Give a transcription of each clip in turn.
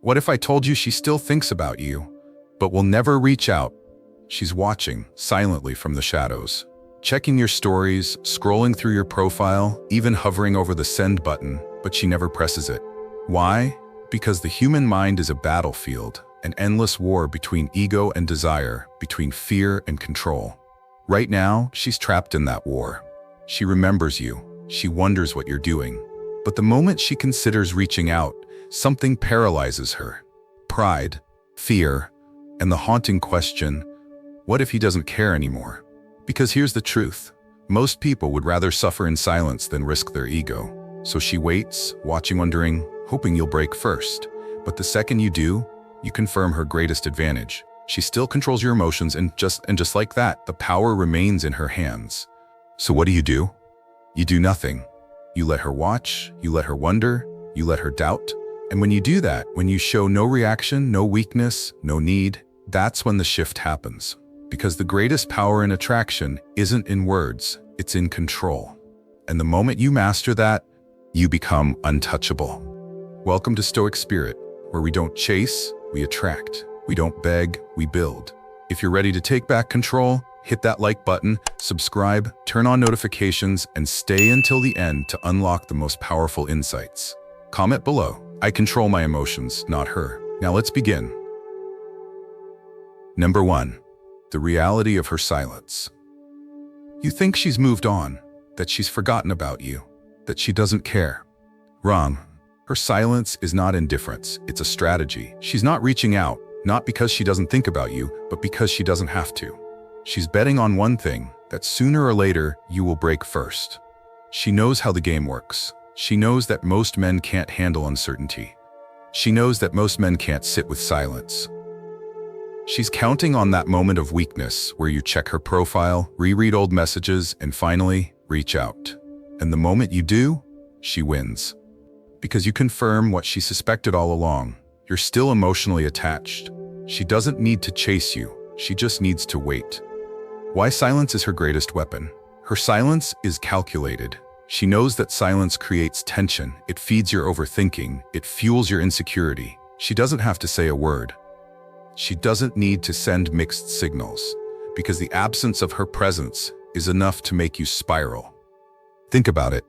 What if I told you she still thinks about you, but will never reach out? She's watching silently from the shadows, checking your stories, scrolling through your profile, even hovering over the send button, but she never presses it. Why? Because the human mind is a battlefield, an endless war between ego and desire, between fear and control. Right now, she's trapped in that war. She remembers you. She wonders what you're doing. But the moment she considers reaching out, something paralyzes her. Pride, fear, and the haunting question, what if he doesn't care anymore? Because here's the truth. Most people would rather suffer in silence than risk their ego. So she waits, watching, wondering, hoping you'll break first. But the second you do, you confirm her greatest advantage. She still controls your emotions, and just like that, the power remains in her hands. So what do? You do nothing. You let her watch, you let her wonder, you let her doubt. And when you do that, when you show no reaction, no weakness, no need, that's when the shift happens. Because the greatest power in attraction isn't in words, it's in control. And the moment you master that, you become untouchable. Welcome to Stoic Spirit, where we don't chase, we attract. We don't beg, we build. If you're ready to take back control, hit that like button, subscribe, turn on notifications, and stay until the end to unlock the most powerful insights. Comment below. I control my emotions, not her. Now let's begin. Number 1. The reality of her silence. You think she's moved on, that she's forgotten about you, that she doesn't care. Wrong. Her silence is not indifference, it's a strategy. She's not reaching out, not because she doesn't think about you, but because she doesn't have to. She's betting on one thing, that sooner or later you will break first. She knows how the game works. She knows that most men can't handle uncertainty. She knows that most men can't sit with silence. She's counting on that moment of weakness where you check her profile, reread old messages, and finally reach out. And the moment you do, she wins. Because you confirm what she suspected all along. You're still emotionally attached. She doesn't need to chase you. She just needs to wait. Why silence is her greatest weapon? Her silence is calculated. She knows that silence creates tension. It feeds your overthinking. It fuels your insecurity. She doesn't have to say a word. She doesn't need to send mixed signals, because the absence of her presence is enough to make you spiral. Think about it.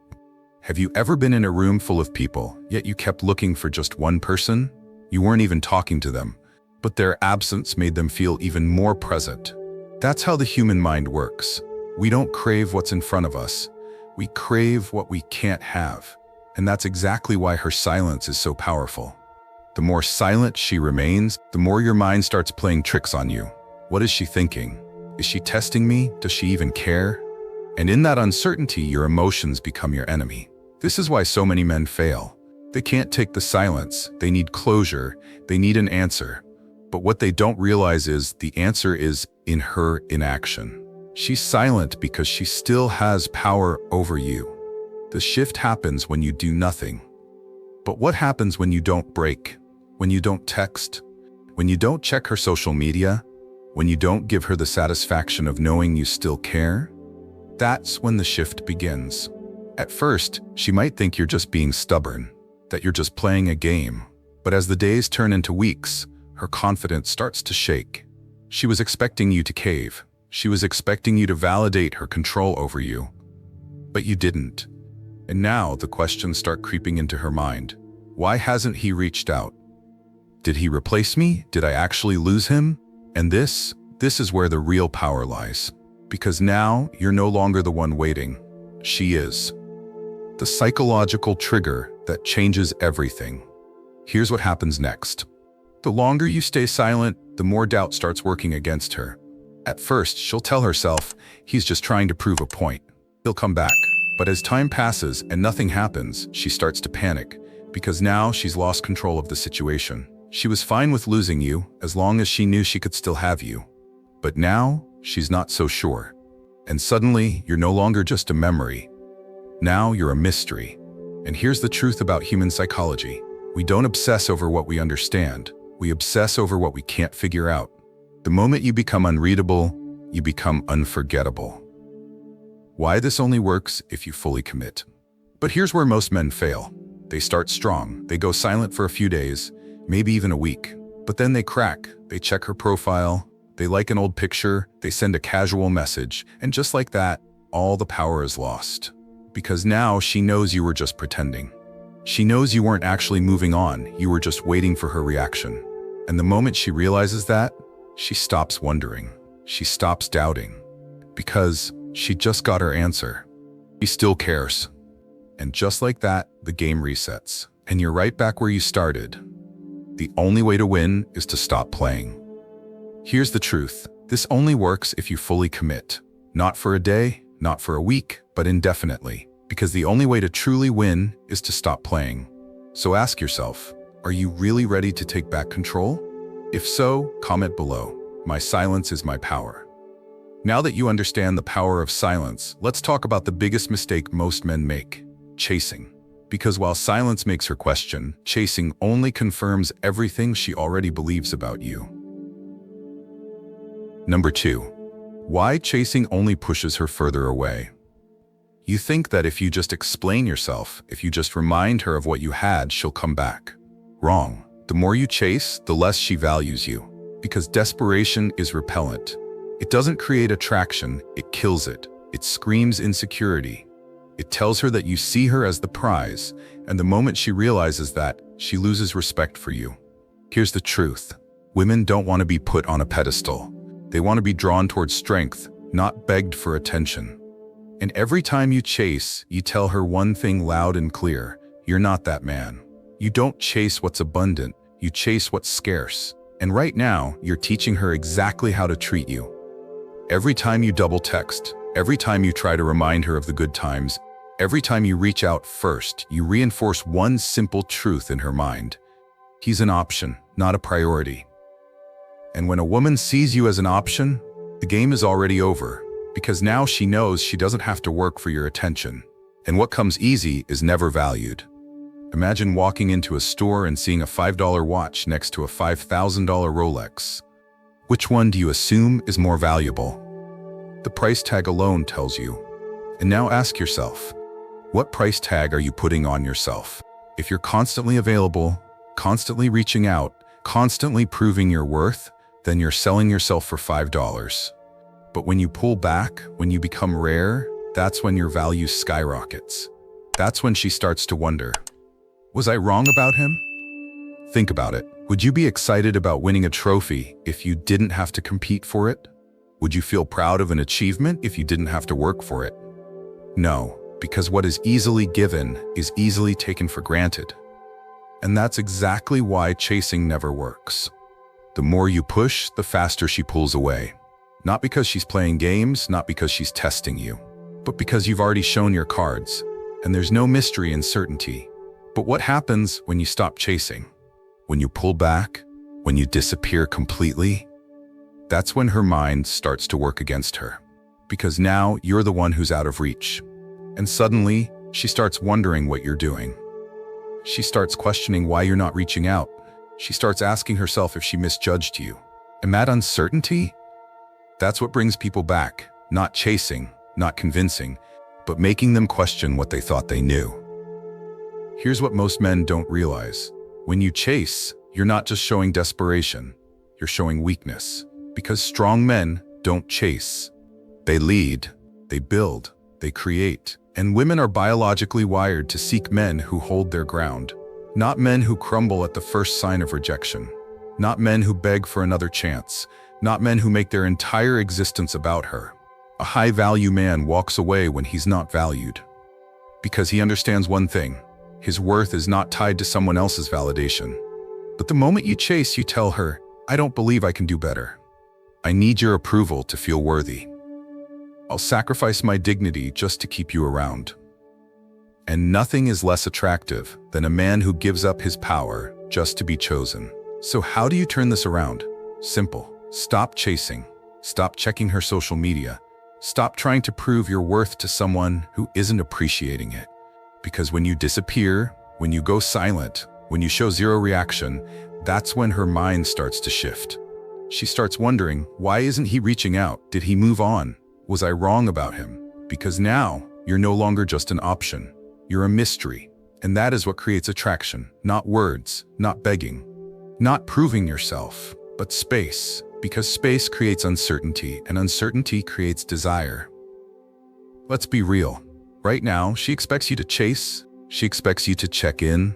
Have you ever been in a room full of people, yet you kept looking for just one person? You weren't even talking to them, but their absence made them feel even more present. That's how the human mind works. We don't crave what's in front of us. We crave what we can't have. And that's exactly why her silence is so powerful. The more silent she remains, the more your mind starts playing tricks on you. What is she thinking? Is she testing me? Does she even care? And in that uncertainty, your emotions become your enemy. This is why so many men fail. They can't take the silence. They need closure. They need an answer. But what they don't realize is the answer is in her inaction. She's silent because she still has power over you. The shift happens when you do nothing. But what happens when you don't break? When you don't text? When you don't check her social media? When you don't give her the satisfaction of knowing you still care? That's when the shift begins. At first, she might think you're just being stubborn, that you're just playing a game. But as the days turn into weeks, her confidence starts to shake. She was expecting you to cave. She was expecting you to validate her control over you. But you didn't. And now the questions start creeping into her mind. Why hasn't he reached out? Did he replace me? Did I actually lose him? And this is where the real power lies. Because now you're no longer the one waiting. She is. The psychological trigger that changes everything. Here's what happens next. The longer you stay silent, the more doubt starts working against her. At first, she'll tell herself, he's just trying to prove a point. He'll come back. But as time passes and nothing happens, she starts to panic, because now she's lost control of the situation. She was fine with losing you as long as she knew she could still have you. But now, she's not so sure. And suddenly, you're no longer just a memory. Now you're a mystery. And here's the truth about human psychology. We don't obsess over what we understand. We obsess over what we can't figure out. The moment you become unreadable, you become unforgettable. Why this only works if you fully commit. But here's where most men fail. They start strong. They go silent for a few days. maybe even a week. But then they crack, they check her profile, they like an old picture, they send a casual message, and just like that, all the power is lost. Because now she knows you were just pretending. She knows you weren't actually moving on, you were just waiting for her reaction. And the moment she realizes that, she stops wondering. She stops doubting. Because she just got her answer. She still cares. And just like that, the game resets. And you're right back where you started. The only way to win is to stop playing. Here's the truth. This only works if you fully commit. Not for a day, not for a week, but indefinitely. Because the only way to truly win is to stop playing. So ask yourself, are you really ready to take back control? If so, comment below. My silence is my power. Now that you understand the power of silence, let's talk about the biggest mistake most men make: chasing. Because while silence makes her question, chasing only confirms everything she already believes about you. Number 2. Why chasing only pushes her further away. You think that if you just explain yourself, if you just remind her of what you had, she'll come back. Wrong. The more you chase, the less she values you. Because desperation is repellent. It doesn't create attraction, it kills it. It screams insecurity. It tells her that you see her as the prize, and the moment she realizes that, she loses respect for you. Here's the truth. Women don't want to be put on a pedestal. They want to be drawn towards strength, not begged for attention. And every time you chase, you tell her one thing loud and clear: you're not that man. You don't chase what's abundant, you chase what's scarce. And right now, you're teaching her exactly how to treat you. Every time you double text, every time you try to remind her of the good times, every time you reach out first, you reinforce one simple truth in her mind. He's an option, not a priority. And when a woman sees you as an option, the game is already over, because now she knows she doesn't have to work for your attention. And what comes easy is never valued. Imagine walking into a store and seeing a $5 watch next to a $5,000 Rolex. Which one do you assume is more valuable? The price tag alone tells you. And now ask yourself, what price tag are you putting on yourself? If you're constantly available, constantly reaching out, constantly proving your worth, then you're selling yourself for $5. But when you pull back, when you become rare, that's when your value skyrockets. That's when she starts to wonder, was I wrong about him? Think about it. Would you be excited about winning a trophy if you didn't have to compete for it? Would you feel proud of an achievement if you didn't have to work for it? No, because what is easily given is easily taken for granted. And that's exactly why chasing never works. The more you push, the faster she pulls away. Not because she's playing games, not because she's testing you, but because you've already shown your cards, and there's no mystery in certainty. But what happens when you stop chasing? When you pull back? When you disappear completely? That's when her mind starts to work against her. Because now you're the one who's out of reach. And suddenly, she starts wondering what you're doing. She starts questioning why you're not reaching out. She starts asking herself if she misjudged you. And that uncertainty? That's what brings people back. Not chasing, not convincing, but making them question what they thought they knew. Here's what most men don't realize. When you chase, you're not just showing desperation, you're showing weakness. Because strong men don't chase. They lead, they build, they create. And women are biologically wired to seek men who hold their ground. Not men who crumble at the first sign of rejection. Not men who beg for another chance. Not men who make their entire existence about her. A high-value man walks away when he's not valued. Because he understands one thing. His worth is not tied to someone else's validation. But the moment you chase, you tell her, I don't believe I can do better. I need your approval to feel worthy. I'll sacrifice my dignity just to keep you around. And nothing is less attractive than a man who gives up his power just to be chosen. So how do you turn this around? Simple. Stop chasing. Stop checking her social media. Stop trying to prove your worth to someone who isn't appreciating it. Because when you disappear, when you go silent, when you show zero reaction, that's when her mind starts to shift. She starts wondering, why isn't he reaching out? Did he move on? Was I wrong about him? Because now, you're no longer just an option. You're a mystery. And that is what creates attraction. Not words, not begging, Not proving yourself, but space, because space creates uncertainty, and uncertainty creates desire. Let's be real. Right now, she expects you to chase, she expects you to check in,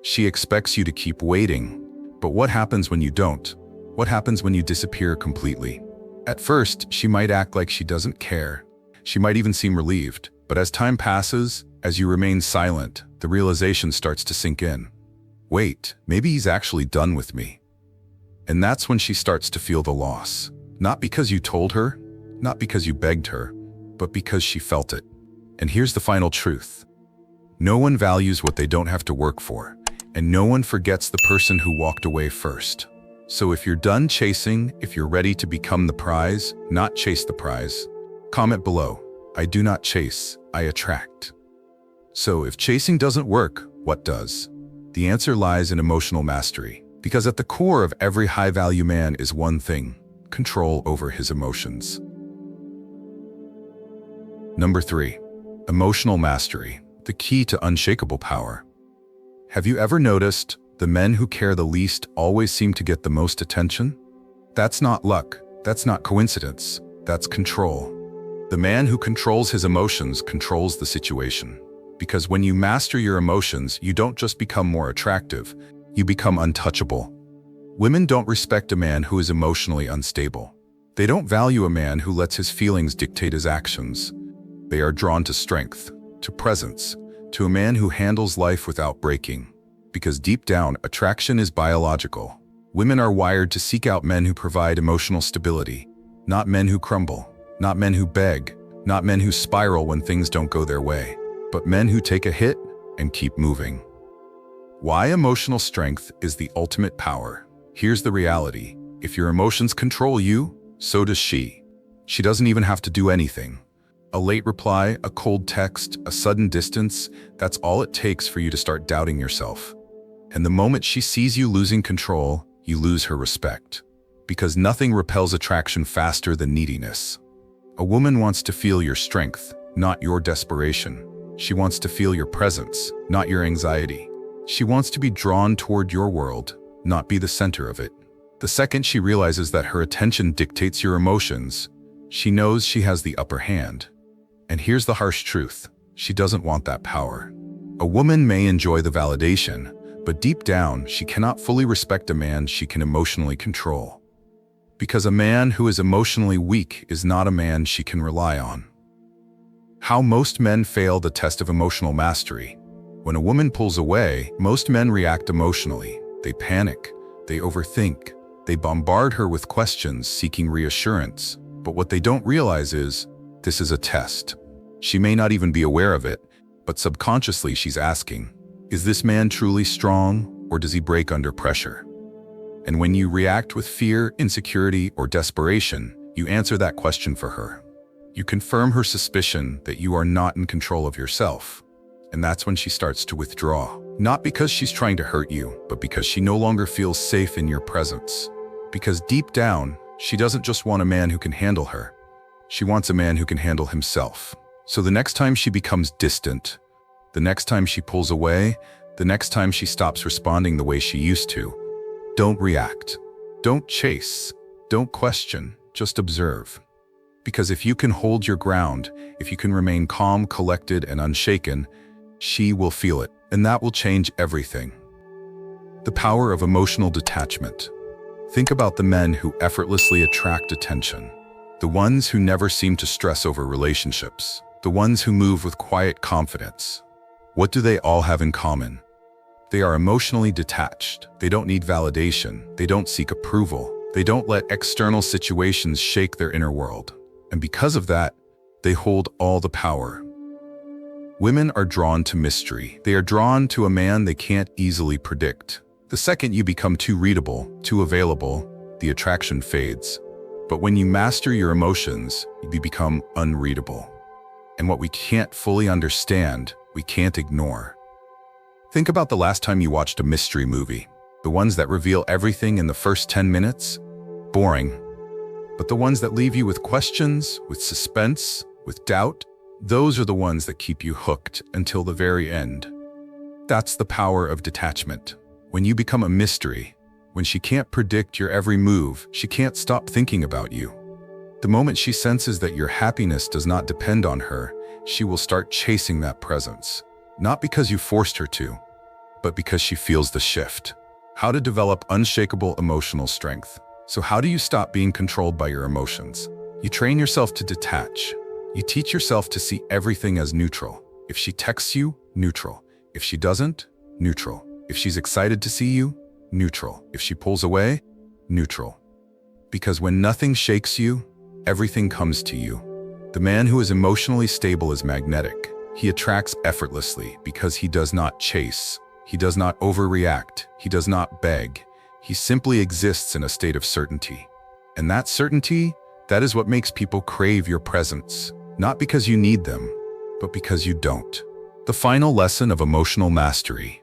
she expects you to keep waiting. But what happens when you don't? What happens when you disappear completely? At first, she might act like she doesn't care. She might even seem relieved. But as time passes, as you remain silent, the realization starts to sink in. Wait, maybe he's actually done with me. And that's when she starts to feel the loss. Not because you told her, not because you begged her, but because she felt it. And here's the final truth. No one values what they don't have to work for, and no one forgets the person who walked away first. So if you're done chasing, if you're ready to become the prize, not chase the prize, comment below. I do not chase, I attract. So if chasing doesn't work, what does? The answer lies in emotional mastery, because at the core of every high-value man is one thing: control over his emotions. Number 3. Emotional mastery, the key to unshakable power. Have you ever noticed the men who care the least always seem to get the most attention? That's not luck, that's not coincidence, that's control. The man who controls his emotions controls the situation. Because when you master your emotions, you don't just become more attractive, you become untouchable. Women don't respect a man who is emotionally unstable. They don't value a man who lets his feelings dictate his actions. They are drawn to strength, to presence, to a man who handles life without breaking. Because deep down, attraction is biological. Women are wired to seek out men who provide emotional stability, not men who crumble, not men who beg, not men who spiral when things don't go their way, but men who take a hit and keep moving. Why emotional strength is the ultimate power. Here's the reality. If your emotions control you, so does she. She doesn't even have to do anything. A late reply, a cold text, a sudden distance, that's all it takes for you to start doubting yourself. And the moment she sees you losing control, you lose her respect. Because nothing repels attraction faster than neediness. A woman wants to feel your strength, not your desperation. She wants to feel your presence, not your anxiety. She wants to be drawn toward your world, not be the center of it. The second she realizes that her attention dictates your emotions, she knows she has the upper hand. And here's the harsh truth. She doesn't want that power. A woman may enjoy the validation, but deep down, she cannot fully respect a man she can emotionally control. Because a man who is emotionally weak is not a man she can rely on. How most men fail the test of emotional mastery. When a woman pulls away, most men react emotionally. They panic, they overthink, they bombard her with questions seeking reassurance. But what they don't realize is, this is a test. She may not even be aware of it, but subconsciously she's asking, is this man truly strong, or does he break under pressure? And when you react with fear, insecurity, or desperation, you answer that question for her. You confirm her suspicion that you are not in control of yourself. And that's when she starts to withdraw. Not because she's trying to hurt you, but because she no longer feels safe in your presence. Because deep down, she doesn't just want a man who can handle her. She wants a man who can handle himself. So the next time she becomes distant, the next time she pulls away, the next time she stops responding the way she used to, don't react. Don't chase. Don't question. Just observe. Because if you can hold your ground, if you can remain calm, collected, and unshaken, she will feel it, and that will change everything. The power of emotional detachment. Think about the men who effortlessly attract attention. The ones who never seem to stress over relationships. The ones who move with quiet confidence. What do they all have in common? They are emotionally detached. They don't need validation. They don't seek approval. They don't let external situations shake their inner world. And because of that, they hold all the power. Women are drawn to mystery. They are drawn to a man they can't easily predict. The second you become too readable, too available, the attraction fades. But when you master your emotions, you become unreadable. And what we can't fully understand, we can't ignore. Think about the last time you watched a mystery movie. The ones that reveal everything in the first 10 minutes? Boring. But the ones that leave you with questions, with suspense, with doubt, those are the ones that keep you hooked until the very end. That's the power of detachment. When you become a mystery, When she can't predict your every move, she can't stop thinking about you. The moment she senses that your happiness does not depend on her, she will start chasing that presence. Not because you forced her to, but because she feels the shift. How to develop unshakable emotional strength. So how do you stop being controlled by your emotions? You train yourself to detach. You teach yourself to see everything as neutral. If she texts you, neutral. If she doesn't, neutral. If she's excited to see you, neutral. If she pulls away, neutral. Because when nothing shakes you, everything comes to you. The man who is emotionally stable is magnetic. He attracts effortlessly because he does not chase. He does not overreact. He does not beg. He simply exists in a state of certainty. And that certainty, that is what makes people crave your presence. Not because you need them, but because you don't. The final lesson of emotional mastery.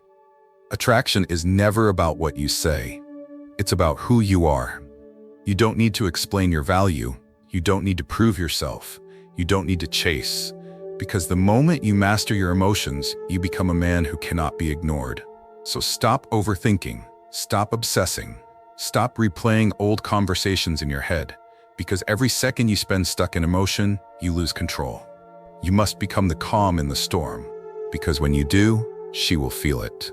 Attraction is never about what you say. It's about who you are. You don't need to explain your value. You don't need to prove yourself. You don't need to chase. Because the moment you master your emotions, you become a man who cannot be ignored. So stop overthinking. Stop obsessing. Stop replaying old conversations in your head. Because every second you spend stuck in emotion, you lose control. You must become the calm in the storm. Because when you do, she will feel it.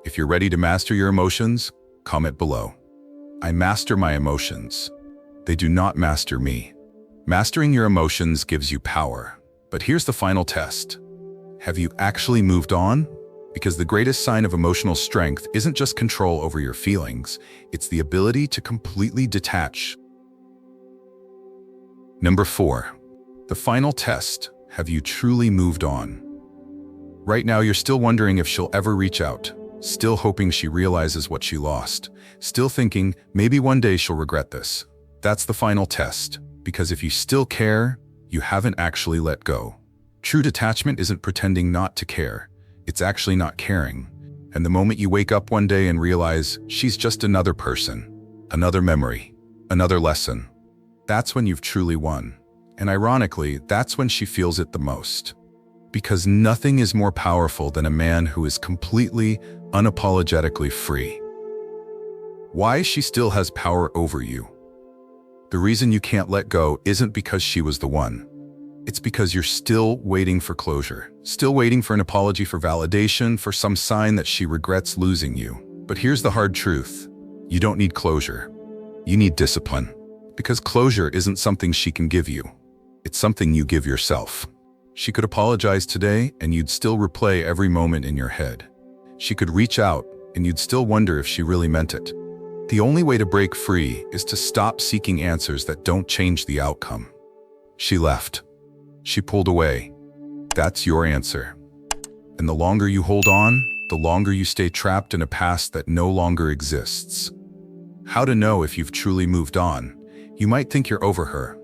If you're ready to master your emotions, comment below. I master my emotions. They do not master me. Mastering your emotions gives you power. But here's the final test. Have you actually moved on? Because the greatest sign of emotional strength isn't just control over your feelings, it's the ability to completely detach. Number 4. The final test. Have you truly moved on? Right now, you're still wondering if she'll ever reach out, still hoping she realizes what she lost, still thinking maybe one day she'll regret this. That's the final test, because if you still care, you haven't actually let go. True detachment isn't pretending not to care. It's actually not caring. And the moment you wake up one day and realize she's just another person, another memory, another lesson, that's when you've truly won. And ironically, that's when she feels it the most. Because nothing is more powerful than a man who is completely, unapologetically free. Why she still has power over you? The reason you can't let go isn't because she was the one. It's because you're still waiting for closure, still waiting for an apology, for validation, for some sign that she regrets losing you. But here's the hard truth. You don't need closure. You need discipline. Because closure isn't something she can give you. It's something you give yourself. She could apologize today and you'd still replay every moment in your head. She could reach out and you'd still wonder if she really meant it. The only way to break free is to stop seeking answers that don't change the outcome. She left. She pulled away. That's your answer. And the longer you hold on, the longer you stay trapped in a past that no longer exists. How to know if you've truly moved on? You might think you're over her,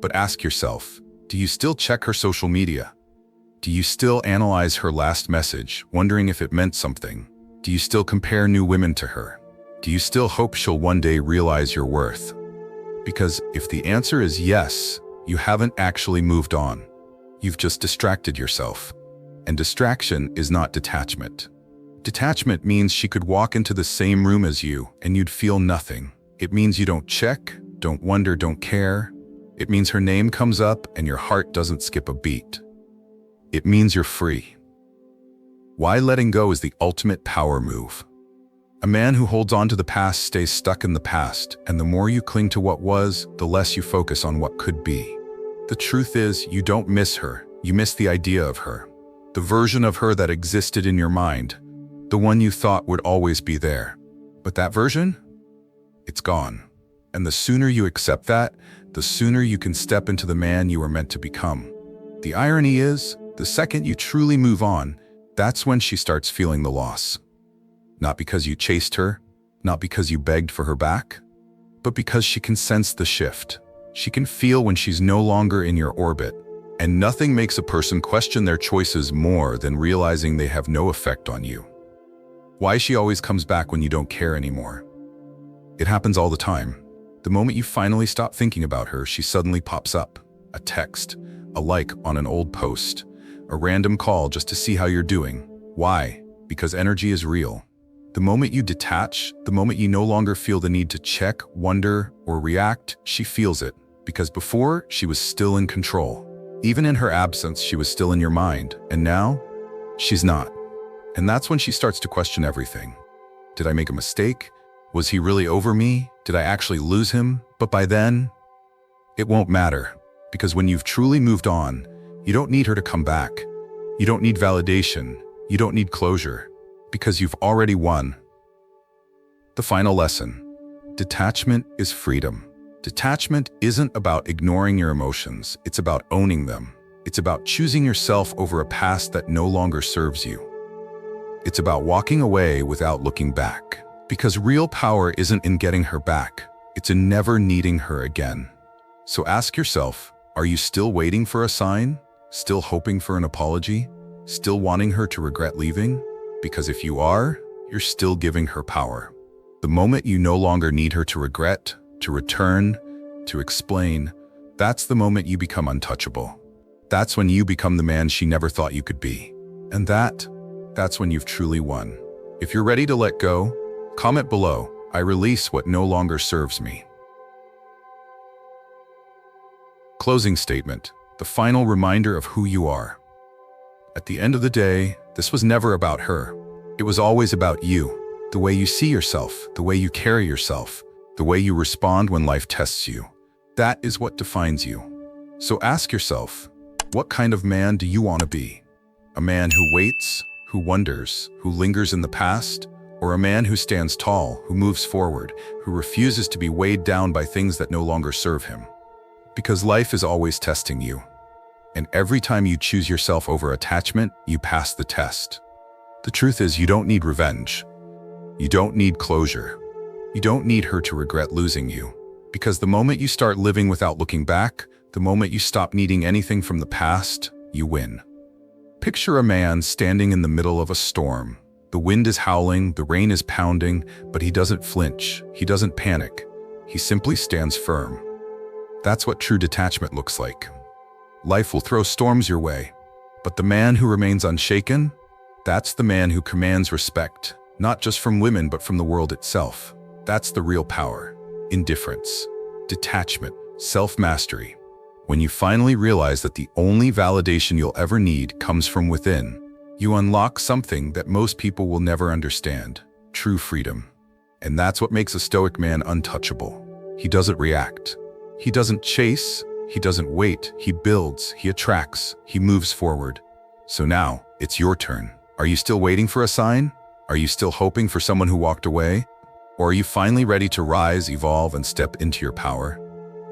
but ask yourself, do you still check her social media? Do you still analyze her last message, wondering if it meant something? Do you still compare new women to her? Do you still hope she'll one day realize your worth? Because if the answer is yes, you haven't actually moved on. You've just distracted yourself. And distraction is not detachment. Detachment means she could walk into the same room as you and you'd feel nothing. It means you don't check, don't wonder, don't care. It means her name comes up and your heart doesn't skip a beat. It means you're free. Why letting go is the ultimate power move. A man who holds on to the past stays stuck in the past, and the more you cling to what was, the less you focus on what could be. The truth is, you don't miss her, you miss the idea of her. The version of her that existed in your mind, the one you thought would always be there. But that version? It's gone. And the sooner you accept that, the sooner you can step into the man you were meant to become. The irony is, the second you truly move on, that's when she starts feeling the loss. Not because you chased her, not because you begged for her back, but because she can sense the shift. She can feel when she's no longer in your orbit. And nothing makes a person question their choices more than realizing they have no effect on you. Why she always comes back when you don't care anymore? It happens all the time. The moment you finally stop thinking about her, she suddenly pops up. A text, a like on an old post, a random call just to see how you're doing. Why? Because energy is real. The moment you detach, the moment you no longer feel the need to check, wonder, or react, she feels it. Because before, she was still in control. Even in her absence, she was still in your mind. And now, she's not. And that's when she starts to question everything. Did I make a mistake? Was he really over me? Did I actually lose him? But by then, it won't matter. Because when you've truly moved on, you don't need her to come back. You don't need validation. You don't need closure. Because you've already won. The final lesson. Detachment is freedom. Detachment isn't about ignoring your emotions. It's about owning them. It's about choosing yourself over a past that no longer serves you. It's about walking away without looking back. Because real power isn't in getting her back. It's in never needing her again. So ask yourself, are you still waiting for a sign? Still hoping for an apology? Still wanting her to regret leaving? Because if you are, you're still giving her power. The moment you no longer need her to regret, to return, to explain, that's the moment you become untouchable. That's when you become the man she never thought you could be. And that's when you've truly won. If you're ready to let go, comment below. I release what no longer serves me. Closing statement. The final reminder of who you are. At the end of the day, this was never about her. It was always about you. The way you see yourself, the way you carry yourself, the way you respond when life tests you. That is what defines you. So ask yourself, what kind of man do you want to be? A man who waits, who wonders, who lingers in the past? Or a man who stands tall, who moves forward, who refuses to be weighed down by things that no longer serve him? Because life is always testing you. And every time you choose yourself over attachment, you pass the test. The truth is, you don't need revenge. You don't need closure. You don't need her to regret losing you. Because the moment you start living without looking back, the moment you stop needing anything from the past, you win. Picture a man standing in the middle of a storm. The wind is howling, the rain is pounding, but he doesn't flinch, he doesn't panic. He simply stands firm. That's what true detachment looks like. Life will throw storms your way, but the man who remains unshaken, that's the man who commands respect, not just from women, but from the world itself. That's the real power. Indifference, detachment, self-mastery. When you finally realize that the only validation you'll ever need comes from within, you unlock something that most people will never understand: true freedom. And that's what makes a Stoic man untouchable. He doesn't react. He doesn't chase. He doesn't wait. He builds. He attracts. He moves forward. So now, it's your turn. Are you still waiting for a sign? Are you still hoping for someone who walked away? Or are you finally ready to rise, evolve, and step into your power?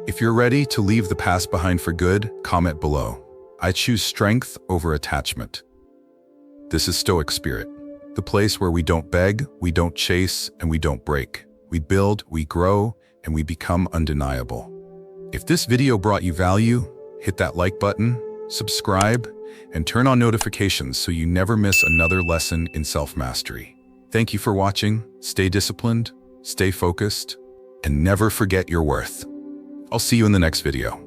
If you're ready to leave the past behind for good, comment below. I choose strength over attachment. This is Stoic Spirit, the place where we don't beg, we don't chase, and we don't break. We build, we grow, and we become undeniable. If this video brought you value, hit that like button, subscribe, and turn on notifications so you never miss another lesson in self-mastery. Thank you for watching. Stay disciplined, stay focused, and never forget your worth. I'll see you in the next video.